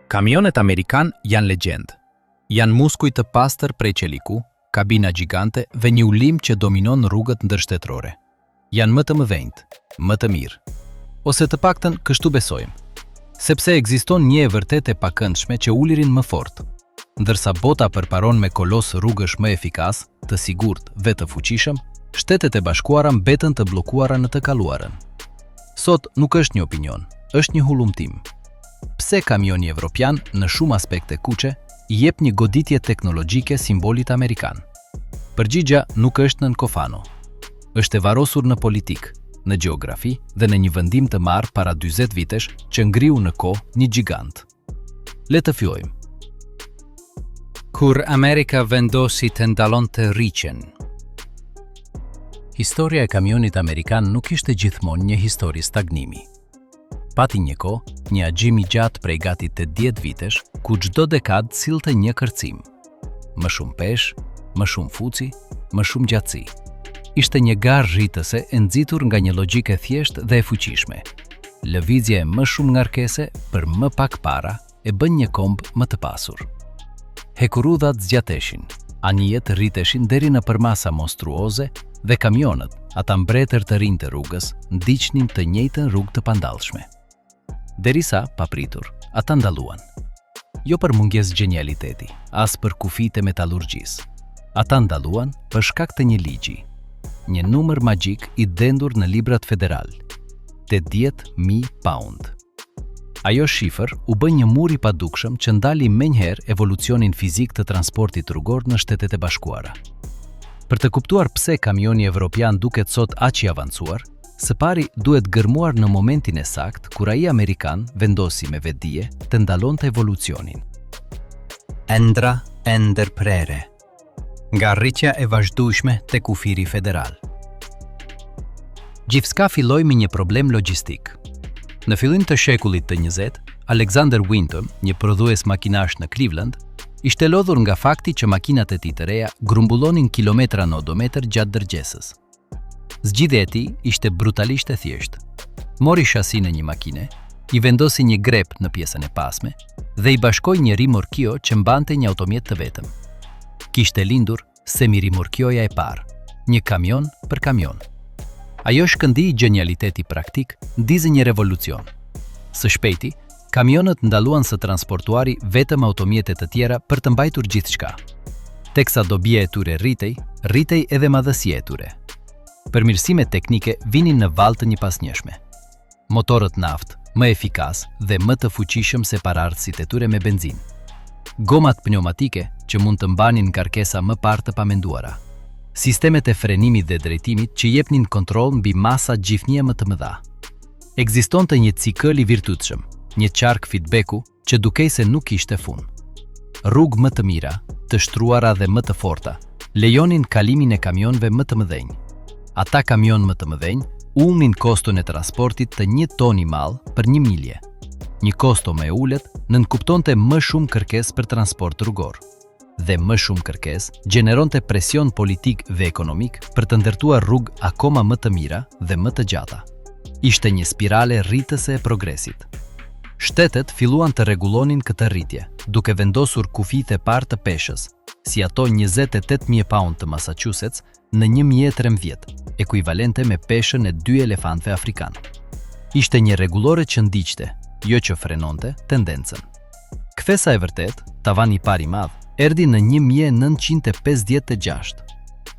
Kamionet amerikan janë legjend. Janë muskuj të pastër prej qeliku, kabina gjigante dhe një ulim që dominon rrugët ndërshtetërore. Janë më të mëdhenjt, më të mirë. Ose të paktën kështu besojmë. Sepse ekziston një e vërtet e pakëndshme që ulirin më fort. Ndërsa bota përparon me kolos rrugësh më efikas, të sigurt dhe të fuqishëm, Shtetet e Bashkuara mbetën të bllokuara në të kaluarën. Sot nuk është një opinion, është një hullumtim. Pse kamioni evropian në shumë aspekte kuqe I jep një goditje teknologjike simbolit amerikan? Përgjigja nuk është nën kofano. Është e varrosur në politik, në gjeografi dhe në një vendim të marrë para 40 vitesh që ngriu në kohë një gjigant. Le të fillojmë. Kur Amerika vendosi të ndalonte rriqen. Historia e kamionit amerikan nuk ishte gjithmonë një histori stagnimi. Pati një kohë, një agjim I gjatë prej gati 80 vitesh, ku çdo dekadë sillte një kërcim. Më shumë peshë, më shumë fuci, më shumë gjatësi. Ishte një garë rritëse e nxitur nga një logjike thjeshtë dhe e fuqishme. Lëvizje e më shumë ngarkese për më pak para e bën një komb më të pasur. Hekurudhat zgjateshin, anijet rriteshin deri në përmasa monstruoze dhe kamionët, ata mbretër të rinj të rrugës, ndiqnin të njëjtën rrugë të pandallshme. Derisa, papritur, ata ndaluan. Jo për mungesë genialiteti, as për kufijtë e metallurgjisë. Ata ndaluan për shkak të një ligji, një numër magjik I dendur në librat federal, 80.000 pound. Ajo shifër u bë një mur I padukshëm që ndali menjëherë evolucionin fizik të transportit rrugor në Shtetet e Bashkuara. Për të kuptuar pse kamioni evropian duket sot aq I avancuar, së pari duhet gërmuar në momentin e sakt kur ai amerikan vendosi me vetdije të ndalonte evolucionin. Ëndra e ndërprerë. Nga rritja e vazhdueshme te kufiri federal. Gjithçka filloi me një problem logjistik. Në fillim të shekullit të 20, Alexander Winton, një prodhues makinash në Cleveland, ishte lodhur nga fakti që makinat e tij të reja grumbullonin kilometra në odometër gjatë dërgjesës. Zgjidhja e tij ishte brutalisht e thjeshtë. Mori shasinë e një makine, I vendosi një grep në pjesën e pasme dhe I bashkoi një rimorkio që mbante një automjet të vetëm. Kishte lindur semi-rimorkioja e parë, një kamion për kamion. Ajo shkëndij genialiteti praktik ndizi një revolucion. Së shpejti, kamionët ndaluan së transportuari vetëm automjete të tjera për të mbajtur gjithçka. Teksa dobia e tyre rritej edhe madhësia e tyre. Përmirësimet teknike vinin në vallë të njëpasnjëshme. Motorët naftë, më efikas dhe më të fuqishëm se paraardhësit e tyre me benzinë. Gomat pneumatike që mund të mbanin ngarkesa më parë të pamenduara. Sistemet e frenimit dhe drejtimit që jepnin kontroll mbi masa gjithnjë më të mëdha. Ekzistonte një cikël I virtytshëm, një qark feedbacku që dukej se nuk kishte fund. Rrugë më të mira, të shtruara dhe më të forta, lejonin kalimin e kamionëve më të mëdhenj. Ata kamion më të mëdhenj ulnin koston e transportit të 1 ton I mall për 1 milje. Një kosto më e ulët nënkuptonte më shumë kërkesë për transport rrugor. Dhe më shumë kërkesë gjeneronte presion politik dhe ekonomik për të ndërtuar rrugë akoma më të mira dhe më të gjata. Ishte një spirale rritëse e progresit. Shtetet filluan të rregullonin këtë rritje, duke vendosur kufijtë e parë të peshës, si ato 28.000 pound të Massachusetts në 2013, ekuivalente me peshën e 2 elefantëve afrikan. Ishte një rregullore që ndiqte, jo që frenonte, tendencën. Kthesa e vërtet, tavani I parë I madh, erdhi në 1956.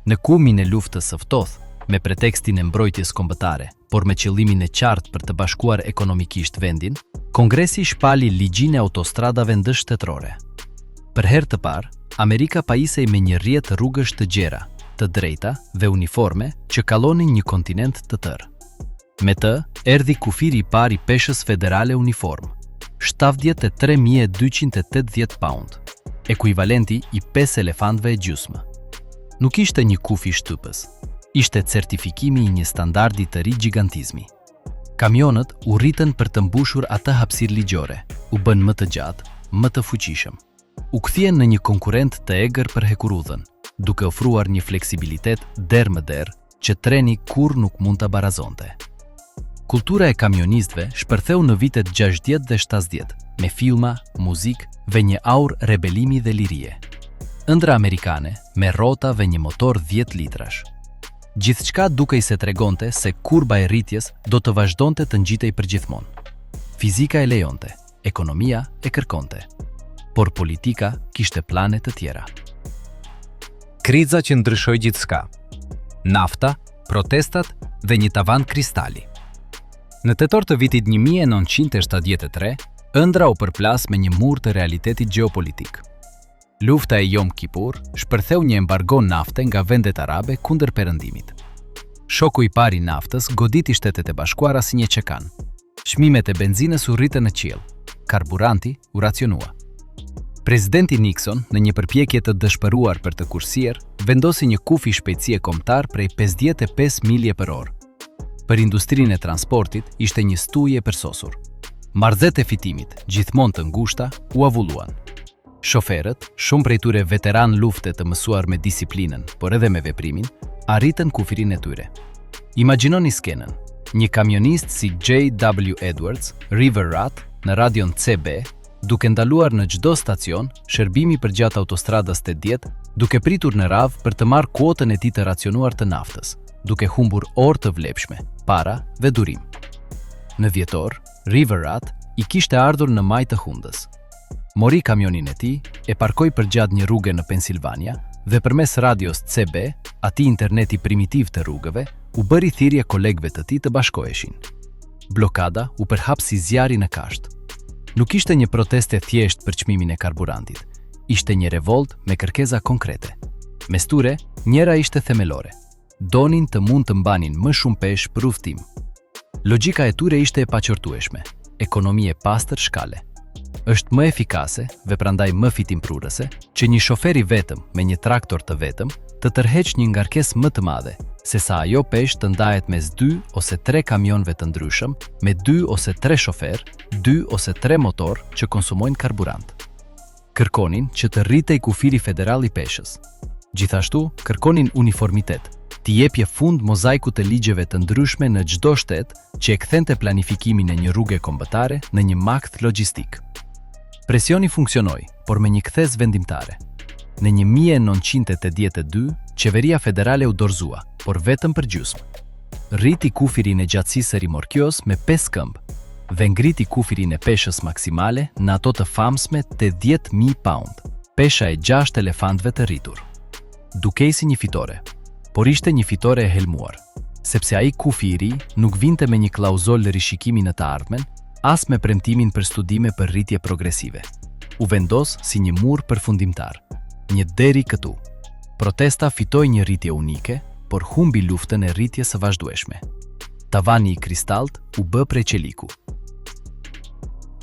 Në kulmin e luftës së ftohtë, me pretekstin e mbrojtjes kombëtare, por me qëllimin e qartë për të bashkuar ekonomikisht vendin, Kongresi shpali ligjin e autostradave ndërshtetërore. Për herë të parë, Amerika pajisej me një rrjet rrugësh të gjera, të drejta dhe uniforme që kallonin një kontinent të tërë. Me të, erdhi kufiri I parë I peshës federale uniform, 73.280 pound, ekuivalenti I 5 elefantëve e gjysmë. Nuk ishte një kufi shtypës, ishte certifikimi I një standardi të ri gjigantizmi. Kamionët u rritën për të mbushur atë hapësirë ligjore, u bën më të gjatë, më të fuqishëm. U kthyen në një konkurrent të egër për hekurudhën, duke ofruar një fleksibilitet derë më derë që treni kur nuk mund të barazonte. Kultura e kamionistëve shpërtheu në vitet 60 dhe 70, me filma, muzikë dhe një aurë rebelimi dhe lirie. Ëndra amerikane me rrota dhe një motor 10 litrash. Gjithçka dukej se tregonte se kurba e rritjes do të vazhdonte të ngjitej përgjithmonë. Fizika e lejonte, ekonomia e kërkonte, por politika kishte plane të tjera. Kriza që ndryshoi gjithçka. Nafta, protestat dhe një tavan kristali. Në tetor të vitit 1973, ëndra u përplas me një mur të realitetit gjeopolitik. Lufta e Yom Kippur shpërtheu një embargo nafte nga vendet arabe kundër perëndimit. Shoku i parë i naftës goditi Shtetet e Bashkuara si një çekan. Çmimet e benzinës u rritën në qiell. Karburanti u racionua. Presidenti Nixon, në një përpjekje të dëshpëruar për të kursyer, vendosi një kufi shpejtësie kombëtar prej 55 milje për orë. Për industrinë e transportit ishte një stuje përsosur. Marrëzet e fitimit, gjithmonë të ngushta, u avulluan. Shoferët, shumë prej tyre veteran lufte të mësuar me disiplinën, por edhe me veprimin, arritën kufirin e tyre. Imagjinoni skenën. Një kamionist si J.W. Edwards, River Rat, në radion CB, duke ndaluar në çdo stacion, shërbimi përgjatë autostradës 80, duke pritur në radhë për të marrë kuotën e tij të racionuar të naftës, duke humbur orë të vlepshme, para dhe durim. Në dhjetor, River Rat i kishte ardhur në maj të hundës. Mori kamionin e tij, e parkoi përgjatë një rruge në Pensilvania dhe përmes radios CB, atij interneti primitiv të rrugëve, u bëri thirrje kolegëve të tij të bashkoheshin. Blokada u përhap si zjarri në kasht. Nuk ishte një protestë thjesht për çmimin e karburantit. Ishte një revolt me kërkesa konkrete. Mes tyre, njëra ishte themelore. Donin të mund të mbanin më shumë peshë për udhtim. Logjika e tyre ishte e paqortueshme. Ekonomi e pastër shkale. Është më efikase dhe prandaj më fitimprurëse që një shofer i vetëm me një traktor të vetëm të tërheqë një ngarkesë më të madhe, sesa ajo peshë të ndahet mes 2 ose 3 kamionëve të ndryshëm me 2 ose 3 shofer, 2 ose 3 motor që konsumojnë karburant. Kërkonin që të rritej kufiri federal i peshës. Gjithashtu, kërkonin uniformitet, t'i jepje fund mozaikut të ligjeve të ndryshme në çdo shtet që e kthente planifikimin e një rruge kombëtare në një makth logjistik. Presioni funksionoi, por me një kthes vendimtare. Në 1982, qeveria federale u dorëzua, por vetëm për gjysmë. Rriti kufirin e gjatësisë së rimorkios me 5 këmbë dhe ngriti kufirin e peshës maksimale në ato të famshme 80.000 pound, pesha e 6 elefantëve të rritur. Dukej si një fitore, por ishte një fitore e helmuar, sepse ai kufi i ri nuk vinte me një klauzol rishikimi në të ardhmen, as me premtimin për studime për rritje progresive. U vendos si një mur përfundimtar, një deri këtu. Protesta fitoi një rritje unike, por humbi luftën e rritjes së vazhdueshme. Tavani i kristalt u bë prej qeliku.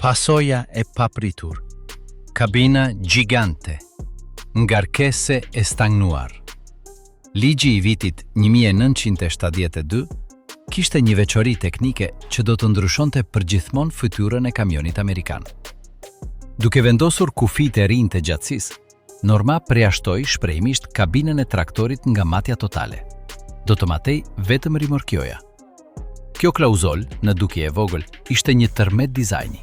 Pasoja e papritur. Kabina gjigante. Ngarkese e stagnuar. Ligji i vitit 1972 kishte një veçori teknike që do të ndryshonte përgjithmonë fytyrën e kamionit amerikan. Duke vendosur kufit e rinj të gjatësisë, norma përjashtoi shprehimisht kabinën e traktorit nga matja totale. Do të matej vetëm rimorkioja. Kjo klauzol, në dukje e vogël, ishte një tërmet dizajni.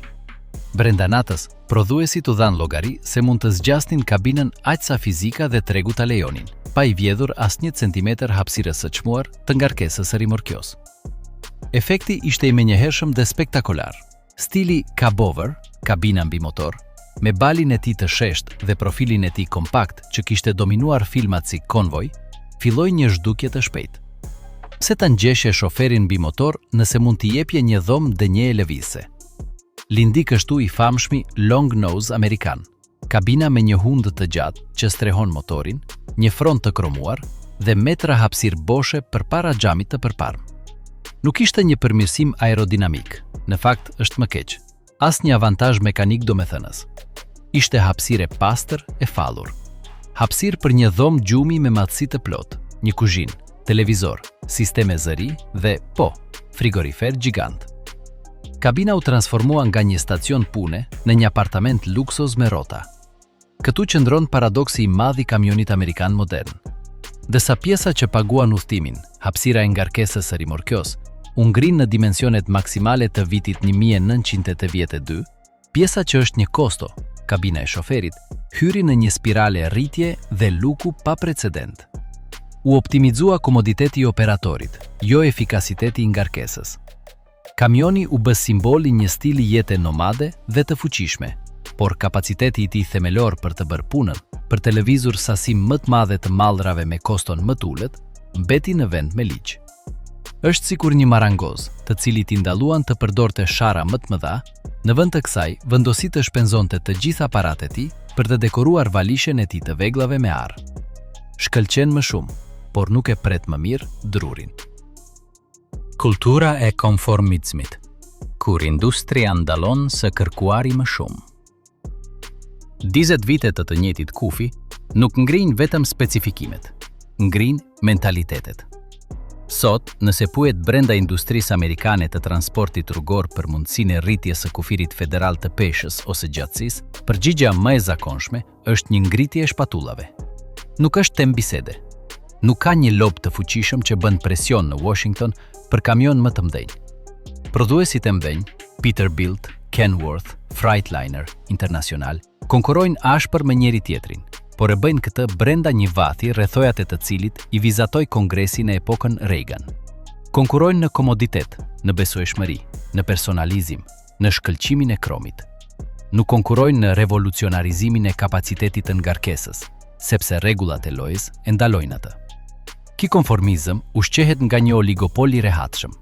Brenda natës, prodhuesit u dhanë llogari se mund të zgjasnin kabinën aq sa fizika dhe tregu ta lejonin, pa i vjedhur asnjë centimetër hapësirës së çmuar të ngarkesës së rimorkios. Efekti ishte i menjëhershëm dhe spektakolar. Stili cabover, kabina mbi motor, me balin e tij të sheshtë dhe profilin e tij kompakt që kishte dominuar filmat si Convoy, filloi një zhdukje të shpejtë. Pse ta ngjeshje shoferin mbi motor nëse mund t'i jepje një dhomë dënjeje lëvizse? Lindi kështu i famshmi long nose amerikan, kabina me një hundë të gjatë që strehon motorin, një front të kromuar dhe metra hapësirë boshe përpara xhamit të përparm. Nuk ishte një përmirësim aerodinamik, në fakt është më keq. Asnjë avantazh mekanik domethënës. Ishte hapësirë e pastër e fallur. Hapësirë për një dhomë gjumi me matësi të plotë, një kuzhinë, televizor, sisteme zëri dhe, frigorifer gjigant. Kabina u transformua nga një stacion pune në një apartament luksos me rrota. Këtu qëndron paradoksi i madh i kamionit amerikan modern. Desa pjesa që paguan udhtimin, hapësira e ngarkesës së rimorkios, u ngrin në dimensionet maksimale të vitit 1982, pjesa që është një kosto, kabina e shoferit, hyri në një spirale rritje dhe luku pa precedent. U optimizua komoditeti i operatorit, jo efikasiteti i ngarkesës. Kamioni u bë simbol i një stili jete nomade dhe të fuqishme, por kapaciteti i tij themelor për të bërë punën, për të lëvizur sasi më të madhe të mallrave me koston më të ulët, mbeti në vend me ligj. Është sikur një marangoz, të cilit i ndaluan të përdorte shara më të mëdha, në vend të kësaj vendosi të shpenzonte të gjitha paratë e tij për të dekoruar valishen e tij të veglave me arë. Shkëlqen më shumë, por nuk e pret më mirë drurin. Kultura e konformizmit, kur industria ndalon së kërkuari më shumë. 20 vite të njëjtit kufi nuk ngrin vetëm specifikimet, ngrin mentalitetet. Sot, nëse pyet brenda industrisë amerikane të transportit rrugor për mundësinë e rritjes së kufirit federal të peshës ose gjatësisë, përgjigjja më e zakonshme është një ngritje e shpatullave. Nuk është temë bisede. Nuk ka një lob të fuqishëm që bën presion në Washington për kamion më të mëdhenj. Prodhuesit e mëdhenj, Peterbilt, Kenworth, Freightliner, International, konkurrojnë ashpër me njëri tjetrin, por e bëjnë këtë brenda një vathi rrethojat e të cilit i vizatoi Kongresin e epokën Reagan. Konkurrojnë në komoditet, në besueshmëri, në personalizim, në shkëlqimin e kromit. Nuk konkurrojnë në revolucionarizimin e kapacitetit të ngarkesës, sepse rregullat e lojës e ndalojnë atë. Ky konformizëm ushqehet nga një oligopol i rehatshëm.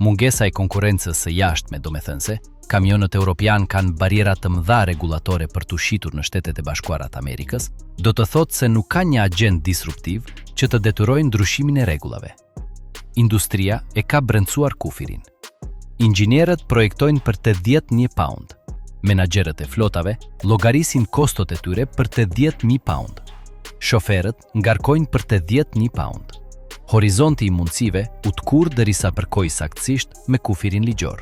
Mungesa e konkurrencës së jashtme, domethënse, kamionët europian kanë bariera të mëdha rregullatore për të shitur në Shtetet e Bashkuara të Amerikës, do të thotë se nuk ka një agent disruptiv që të detyrojë ndryshimin e rregullave. Industria e ka brendsuar kufirin. Inxhinierët projektojnë për 80.000 pound. Menaxherët e flotave llogarisin kostot e tyre për 80.000 pound. Shoferët ngarkojnë për 80.000 pound. Horizonti i mundësive u tkurr derisa përkoi saktësisht me kufirin ligjor.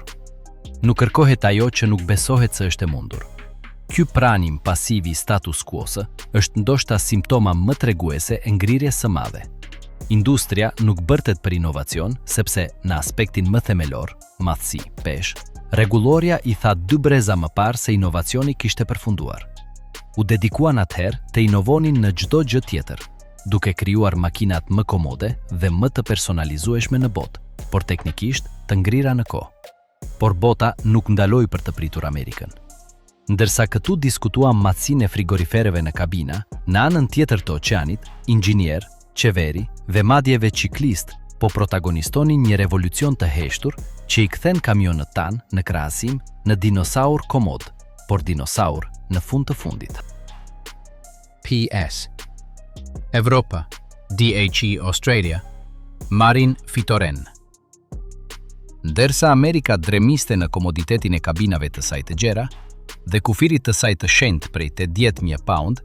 Nuk kërkohet ajo që nuk besohet se është e mundur. Ky pranim pasiv i status quo-së është ndoshta simptoma më treguese e ngrirjes së madhe. Industria nuk bërtet për inovacion, sepse në aspektin më themelor, madhësi, peshë, rregulloria i tha 2 breza më parë se inovacioni kishte përfunduar. U dedikuan atëherë të inovonin në çdo gjë tjetër, duke krijuar makinat më komode dhe më të personalizueshme në botë, por teknikisht të ngrira në kohë. Por bota nuk ndaloi për të pritur Amerikën. Ndërsa këtu diskutuam matësinë e frigorifereve në kabina, në anën tjetër të oqeanit, inxhinier, qeveri dhe madje ciklist po protagonistonin një revolucion të heshtur që i kthen kamionët tanë në krahasim në dinosaur komod, por dinosaur në fund të fundit. PS. Evropa, DHE Australia, Marin Fitoren. Ndërsa Amerika dremiste në komoditetin e kabinave të saj të gjera dhe kufirit të saj të shenjtë prej 80.000 pound,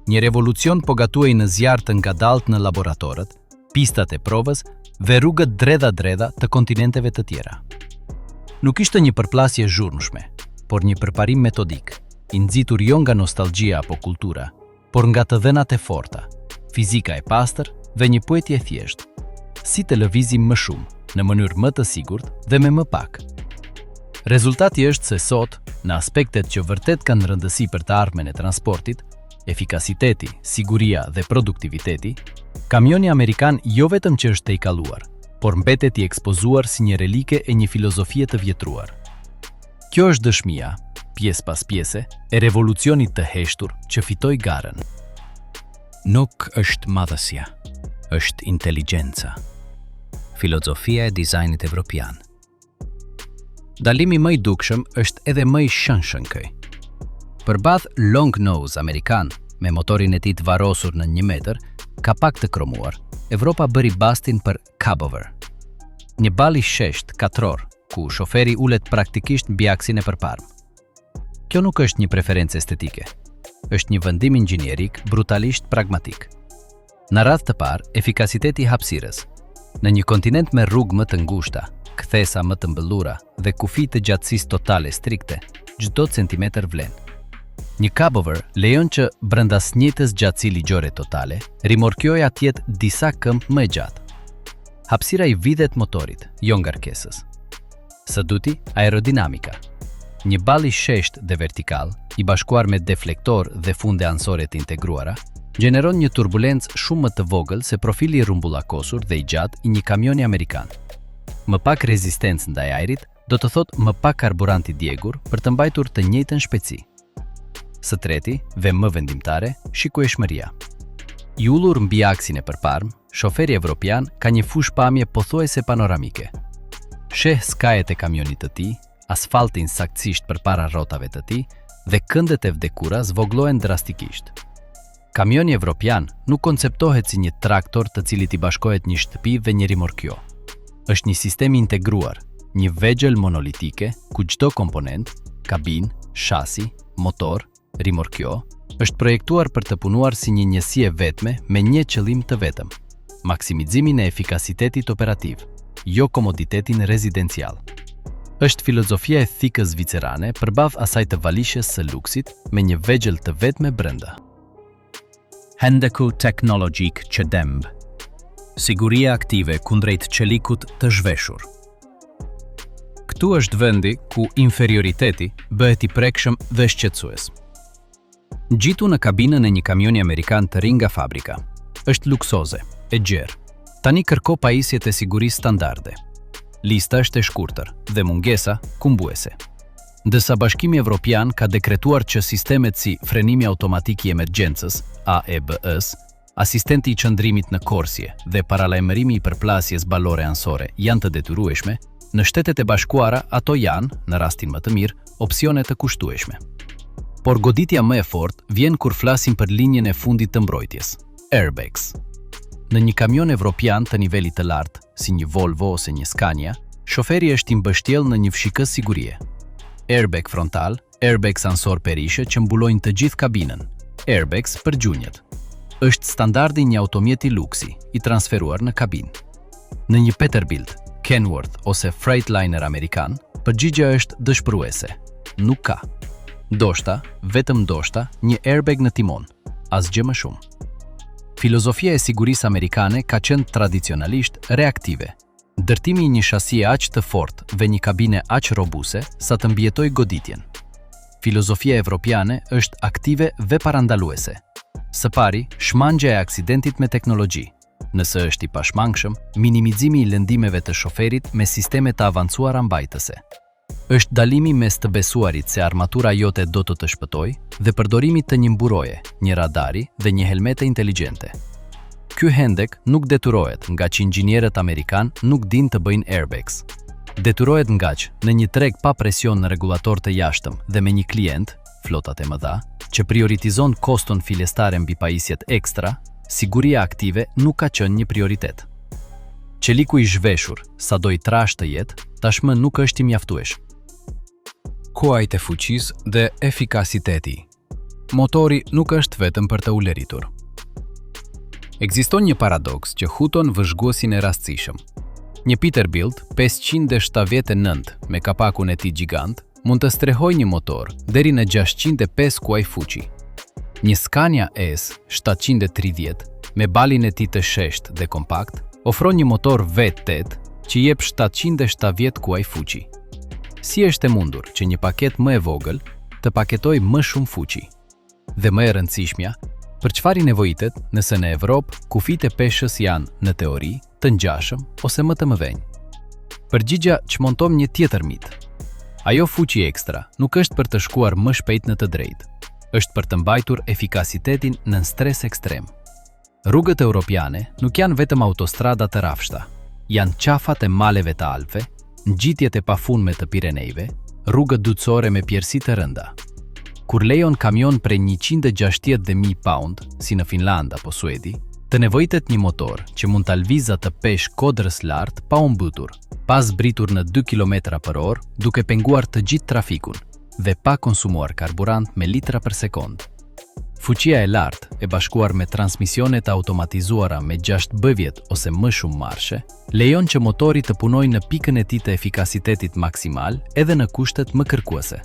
një revolucion po gatuej në zjarr të ngadaltë në laboratorët, pistat e provës dhe rrugët dredha të kontinenteve të tjera. Nuk ishte një përplasje zhurmshme, por një përparim metodik, i nxitur jo nga nostalgjia apo kultura, por nga të dhënat e forta, fizika e pastër dhe një pyetje thjeshtë: si të lëvizim më shumë, në mënyrë më të sigurt dhe me më pak. Rezultati është se sot, në aspektet që vërtet kanë rëndësi për të ardhmen e transportit, efikasiteti, siguria dhe produktiviteti, kamioni amerikan jo vetëm që është tejkaluar, por mbetet i ekspozuar si një relike e një filozofie të vjetruar. Kjo është dëshmia, pjesë pas pjese, e revolucionit të heshtur që fitoi garën. Nuk është madhësia, është inteligjenca. Filozofia e dizajnit evropian. Dalimi më i dukshëm është edhe më i shënshëm këj. Përballë long nose amerikan, me motorin e tij të varrosur në 1 metër, kapak të kromuar, Evropa bëri bastin për cabover. Një bal i shesht, katror, ku shoferi ulet praktikisht mbi aksin e përparme. Kjo nuk është një preferencë estetike, është një vendim inxhinierik brutalisht pragmatik. Në radhë të parë, efikasiteti i hapësirës. Në një kontinent me rrugë më të ngushta, kthesa më të mbëllura dhe kufi të gjatësisë totale strikte, çdo centimetër vlen. Një cabover lejon që brenda njëjtës gjatësi ligjore totale, rimorkjoja të jetë disa këmbë më e gjatë. Hapësira I vidhet motorit, jo ngarkesës. Së duti, aerodinamika. Një ball I shesht dhe vertikal, I bashkuar me deflektor dhe funde ansore të integruara, gjeneron një turbulencë shumë më të vogël se profili I rrumbullakosur dhe I gjatë I një kamioni amerikan. Më pak rezistencë ndaj ajrit do të thotë më pak karburant I djegur për të mbajtur të njëjtën shpejtësi. Së treti, dhe më vendimtare, shikueshmëria. I ullur mbi aksin e përparm, shoferi evropian ka një fush pamje pothuajse panoramike. Sheh skajet e kamionit të tij, asfaltin saktësisht përpara rrotave të tij dhe këndet e vdekura zvoglohen drastikisht. Kamioni evropian nuk konceptohet si një traktor të cilit I bashkohet një shtëpi dhe një rimorkjo. Është një sistem integruar, një vegjël monolitike ku çdo komponent, kabinë, shasi, motor, rimorkjo, është projektuar për të punuar si një njësi e vetme me një qëllim të vetëm: maksimizimin e efikasitetit operativ, jo komoditetin rezidencial. Është filozofia e thikës zvicerane përballë asaj të valishes së luksit me një vegjël të vetme brenda. Hendeku teknologjik që demb. Siguria aktive kundrejt qelikut të zhveshur. Këtu është vendi ku inferioriteti bëhet I prekshëm dhe shqetësues. Gjitu në kabinën e një kamioni amerikan të ri nga fabrika. Është luksoze, e gjerë. Tani kërko pajisjet e sigurisë standarde. Lista është e shkurtër dhe mungesa kumbuese. Ndërsa Bashkimi Evropian ka dekretuar që sistemet si frenimi automatik I emergjencës, AEBS, asistenti I qëndrimit në korsje dhe paralajmërimi I përplasjes ballore ansore janë të detyrueshme, në Shtetet e Bashkuara ato janë, në rastin më të mirë, opsione të kushtueshme. Por goditja më e fortë vjen kur flasim për linjën e fundit të mbrojtjes, airbags. Në një kamion evropian të nivelit të lartë, si një Volvo ose një Scania, shoferi është I mbështjell në një fshikës sigurie. Airbag frontal, airbag sansor perishë që mbulojnë të gjithë kabinën, airbags për gjunjët. Është standardi një automjeti luksi, I transferuar në kabinë. Në një Peterbilt, Kenworth ose Freightliner amerikan, përgjigjja është dëshpëruese. Nuk ka. Ndoshta, vetëm ndoshta, një airbag në timon, asgjë më shumë. Filozofia e sigurisë amerikane ka qenë tradicionalisht reaktive. Ndërtimi I një shasie aq të fortë dhe një kabine aq robuse sa të mbijetoj goditjen. Filozofia evropiane është aktive dhe parandaluese. Së pari, shmangja e aksidentit me teknologji. Nëse është I pashmangshëm, minimizimi I lëndimeve të shoferit me sisteme të avancuara mbajtëse. Është dalimi mes të besuarit se armatura jote do të shpëtoj dhe përdorimit të një mburoje, një radari dhe një helmete inteligjente. Ky hendek nuk detyrohet nga që inxhinierët amerikan nuk din të bëjnë airbags. Detyrohet nga që në një treg pa presion në rregullator të jashtëm dhe me një klient, flotat e mëdha, që prioritizon koston filestare mbi pajisjet ekstra, siguria aktive nuk ka qenë një prioritet. Qeliku I zhveshur, sado I trash të jetë, tashmë nuk është I mjaftueshëm. Kuajt e fuqisë dhe efikasiteti. Motori nuk është vetëm për të ulëritur. Ekziston një paradoks që huton vëzhguesin e rastësishëm. Një Peterbilt 579 me kapakun e tij gjigant mund të strehojë një motor deri në 605 kuaj fuqi. Një Scania S 730 me balin e tij të sheshtë dhe kompakt ofron një motor V8 që jep 770 kuaj fuqi. Si është e mundur që një paket më e vogël të paketojë më shumë fuqi? Dhe më e rëndësishmja, për çfarë nevojitet nëse në Evropë kufit e peshës janë në teori të ngjashëm ose më të mëdhenj? Përgjigja çmonton një tjetër mit. Ajo fuqi ekstra nuk është për të shkuar më shpejt në të drejtë, është për të mbajtur efikasitetin në stres ekstrem. Rrugët europiane nuk janë vetëm autostrada të rafshta, janë qafat e maleve të Alpëve, ngjitjet e pafunme të Pirenejve, rrugët dytësore me pjerësi të rënda. Kur lejon kamion prej 160.000 pound, si në Finland apo Suedi, të nevojitet një motor që mund ta lvizë të peshë kodrës lart pa u mbytur, pa zbritur në 2 km/h, duke penguar të gjithë trafikun dhe pa konsumuar karburant me litra për sekond. Fuqia e lartë, e bashkuar me transmisionet automatizuara me 6 bëvjet ose më shumë marshe, lejon që motori të punojë në pikën e tij të efikasitetit maksimal edhe në kushtet më kërkuese.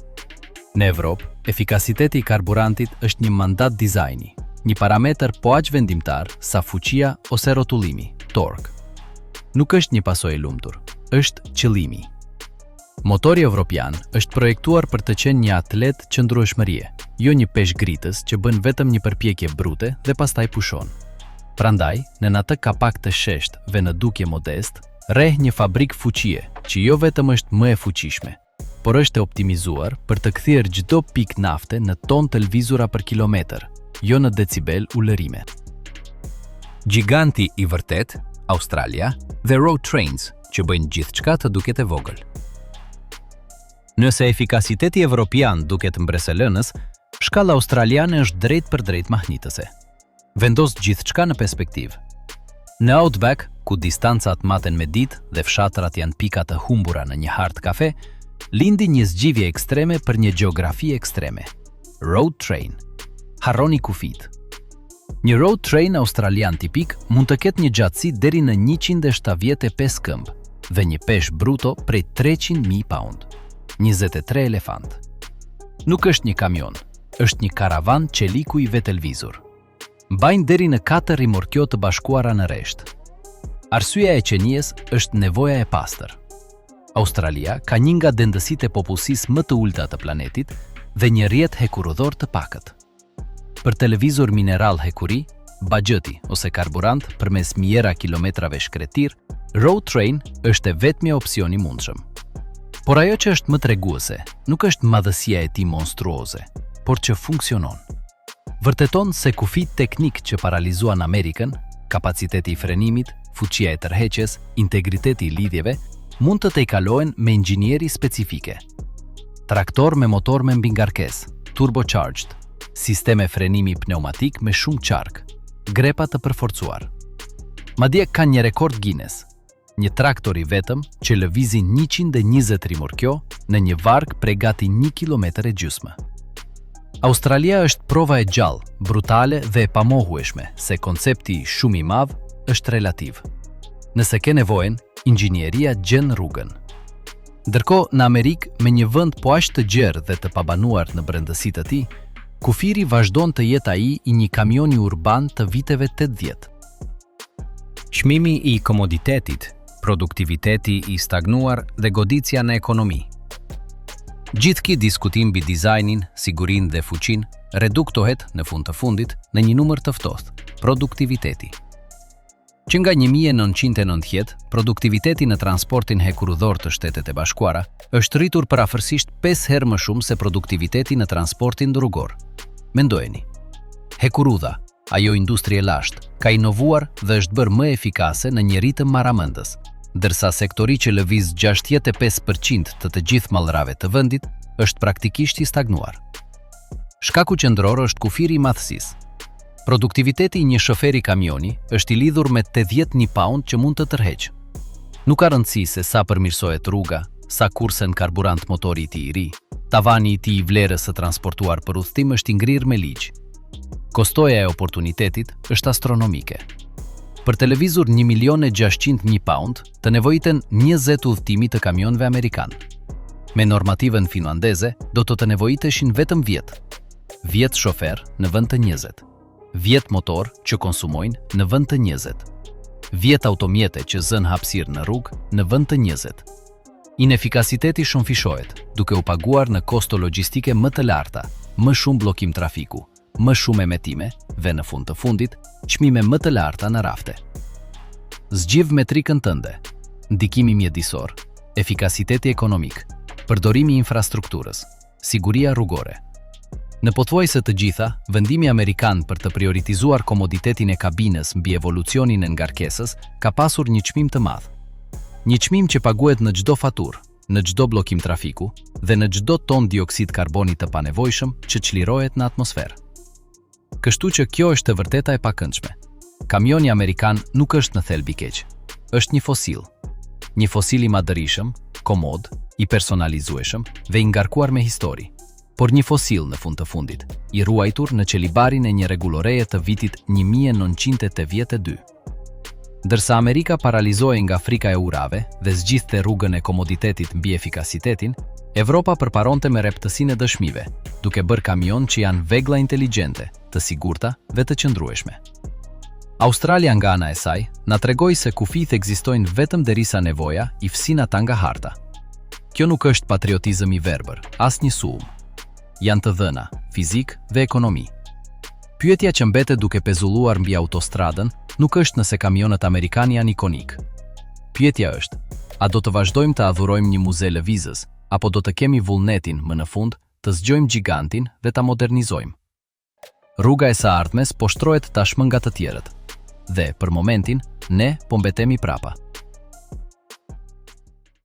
Në Evropë, efikasiteti I karburantit është një mandat dizajni, një parametër po aq vendimtar sa fuqia ose rrotullimi, torque. Nuk është një pasojë e lumtur, është qëllimi. Motori evropian është projektuar për të qenë një atlet qëndrueshmërie, jo një peshk gritës që bën vetëm një përpjekje brute dhe pastaj pushon. Prandaj, në atë kapak të shesht dhe në dukje modest, rreh një fabrik fuqie që jo vetëm është më e fuqishme, por është e optimizuar për të kthyer çdo pikë nafte në ton të lvizura për kilometër, jo në decibel ulërime. Giganti i vërtet, Australia, dhe Road Trains, që bëjnë gjithçka të duket e vogël. Nëse efikasiteti evropian duket mbreselënës, shkalla australiane është drejt për drejt mahnitëse. Vendos gjithçka në perspektivë. Në Outback, ku distancat maten me ditë dhe fshatrat janë pika të humbura në një hart kafe, lindi një zgjidhje ekstreme për një gjeografi ekstreme. Road Train. Harroni kufit. Një road train australian tipik mund të ketë një gjatësi deri në 175 këmbë dhe një peshë bruto prej 300.000 pound. 23 elefant. Nuk është një kamion, është një karavan qeliku i vetë lvizur. Mbajnë deri në 4 rimorkjo të bashkuara në rresht. Arsyeja e qenies është nevoja e pastër. Australia ka një nga dendësitë e popullsisë më të ulta të planetit dhe një rrjet hekurudhor të pakët. Për televizor mineral hekuri, baxheti ose karburant përmes mijëra kilometrave shkretir, Road Train është e vetmja opsion i mundshëm. Por ajo që është më treguese, nuk është madhësia e tij monstruoze, por që funksionon. Vërteton se kufit teknik që paralizuan Amerikën, kapaciteti i frenimit, fuqia e tërheqjes, integriteti i lidhjeve, mund të tejkalohen me inxhinieri specifike. Traktor me motor me mbingarkesë, turbocharged, sisteme frenimi pneumatik me shumë qark, grepa të përforcuar. Madje ka një rekord Guinness, një traktor i vetëm që lëvizi 120 rimorkjo në një varg prej gati 1 kilometër e gjysmë. Australia është prova e gjallë, brutale dhe e pamohueshme se koncepti shumë i madh është relativ. Nëse ke nevojën, inxhinieria gjen rrugën. Ndërkohë, në Amerikë, me një vend po aq të gjerë dhe të pabanuar në brendësitë e tij, kufiri vazhdon të jetë ai i një kamioni urban të viteve 80. Çmimi i komoditetit, produktiviteti i stagnuar dhe goditja në ekonomi. Gjithë ky diskutim mbi dizajnin, sigurinë dhe fuqinë reduktohet në fund të fundit në një numër të ftohtë: produktiviteti. Që nga 1990, produktiviteti në transportin hekurudhor të Shtetet e Bashkuara është rritur parafërsisht 5 herë më shumë se produktiviteti në transportin rrugor. Mendojeni, hekurudha, ajo industrie lashtë, ka inovuar dhe është bërë më efikase në një ritëm maramendës, ndërsa sektori që lëviz 65% të gjithë mallrave të vendit është praktikisht i stagnuar. Shkaku qendror është kufiri i madhësisë. Produktiviteti i një shoferi kamioni është i lidhur me 80.000 pound që mund të tërheqë. Nuk ka rëndësi se sa përmirësohet rruga, sa kursen karburant motori i tij i ri, tavani i tij i vlerës së transportuar për udhëtim është i ngrirë me ligj. Kostoja e oportunitetit është astronomike. Për televizor 1.600.000 pound të nevojiten 20 udhëtimi të kamionëve amerikan. Me normativën finlandeze do të nevojiteshin vetëm 10 shofer në vend të 20. 10 motor që konsumojnë në vend të 20. 10 automjete që zën hapësirë në rrugë në vend të 20. Inefikasiteti shumëfishohet, duke u paguar në kosto logjistike më të larta, më shumë bllokim trafiku, më shumë emetime dhe në fund të fundit, çmime më të larta në rafte. Zgjidh metrikën tënde: ndikimi mjedisor, efikasiteti ekonomik, përdorimi i infrastrukturës, siguria rrugore. Në pothuajse të gjitha, vendimi amerikan për të prioritizuar komoditetin e kabinës mbi evolucionin e ngarkesës ka pasur një çmim të madh. Një çmim që paguhet në çdo faturë, në çdo bllokim trafiku dhe në çdo ton dioksid karboni të panevojshëm që çlirohet në atmosferë. Kështu që kjo është e vërteta e pakëndshme. Kamioni amerikan nuk është në thelb i keq. Është një fosil. Një fosil i madhërishëm, komod, i personalizueshëm dhe i ngarkuar me histori. Por një fosil në fund të fundit, i ruajtur në qelibarin e një rregulloreje të vitit 1982. Ndërsa Amerika paralizohej nga frika e urave dhe zgjidhte rrugën e komoditetit mbi efikasitetin, Evropa përparonte me reptësinë e dëshmive, duke bërë kamion që janë vegla inteligjente, të sigurta dhe të qëndrueshme. Australia nga ana e saj na tregoi se kufijt ekzistojnë vetëm derisa nevoja I fsin ata nga harta. Kjo nuk është patriotizëm I verbër, as një suum. Janë të dhëna, fizik dhe ekonomi. Pyetja që mbetet duke pezulluar mbi autostradën nuk është nëse kamionët amerikan janë ikonik. Pyetja është, a do të vazhdojmë të adhurojmë një muze lëvizës, apo do të kemi vullnetin më në fund të zgjojmë gigantin dhe ta modernizojmë? Rruga e së ardhmes po shtrohet tashmë nga të tjerët. Dhe, për momentin, ne po mbetemi prapa.